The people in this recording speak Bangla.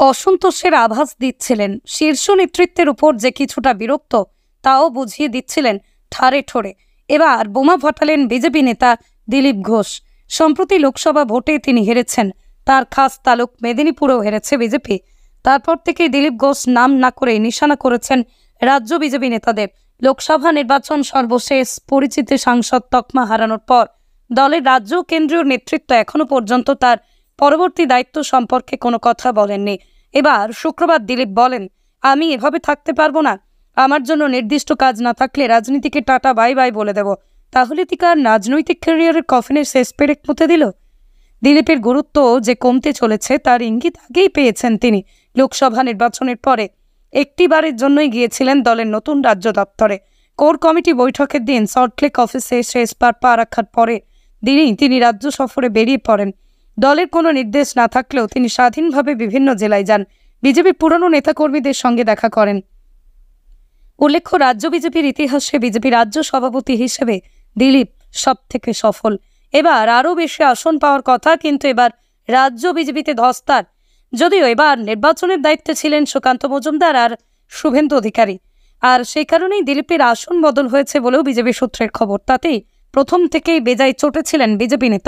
অসন্তোষের আভাস দিচ্ছিলেন। শীর্ষ নেতৃত্বের উপর যে কিছুটা বিরক্ত তাও বুঝিয়ে দিচ্ছিলেন ঠারে ঠোরে। এবার বোমা ফাটালেন বিজেপি নেতা দিলীপ ঘোষ। সম্প্রতি লোকসভা ভোটে তিনি হেরেছেন, তার খাস তালুক মেদিনীপুরেও হেরেছে বিজেপি। তারপর থেকে দিলীপ ঘোষ নাম না করে নিশানা করেছেন রাজ্য বিজেপি নেতাদের। লোকসভা নির্বাচন সর্বশেষ পরিচিত সাংসদ তকমা হারানোর পর দলের রাজ্য কেন্দ্রীয় নেতৃত্ব এখনো পর্যন্ত তার পরবর্তী দায়িত্ব সম্পর্কে কোনো কথা বলেননি। এবার শুক্রবার দিলীপ বলেন, আমি এভাবে থাকতে পারবো না। আমার জন্য নির্দিষ্ট কাজ না থাকলে রাজনীতিকে টাটা বাই বাই বলে দেব। তাহলে তিকার রাজনৈতিক ক্যারিয়ারের কফিনের শেষ পেরেক পুঁতে দিল। দিলীপের গুরুত্ব যে কমতে চলেছে তার ইঙ্গিত আগেই পেয়েছেন তিনি। লোকসভা নির্বাচনের পরে একটিবারের জন্যই গিয়েছিলেন দলের নতুন রাজ্য দপ্তরে। কোর কমিটি বৈঠকের দিন সল্টলেক অফিসে শেষবার পা রাখার পরে দিনই তিনি রাজ্য সফরে বেরিয়ে পড়েন। দলের কোনো নির্দেশ না থাকলেও তিনি স্বাধীনভাবে বিভিন্ন জেলায় যান, বিজেপির পুরনো নেতাকর্মীদের সঙ্গে দেখা করেন। উল্লেখ্য, রাজ্য বিজেপির ইতিহাসে বিজেপি রাজ্য সভাপতি হিসেবে দিলীপ সব থেকে সফল। এবার আরও বেশি আসন পাওয়ার কথা, কিন্তু এবার রাজ্য বিজেপিতে ধস্তার। যদিও এবার নির্বাচনের দায়িত্বে ছিলেন সুকান্ত মজুমদার আর শুভেন্দু অধিকারী, আর সেই কারণেই দিলীপের আসন বদল হয়েছে বলেও বিজেপি সূত্রের খবর। তাতেই প্রথম থেকেই বেজায় চটেছিলেন বিজেপি নেতা।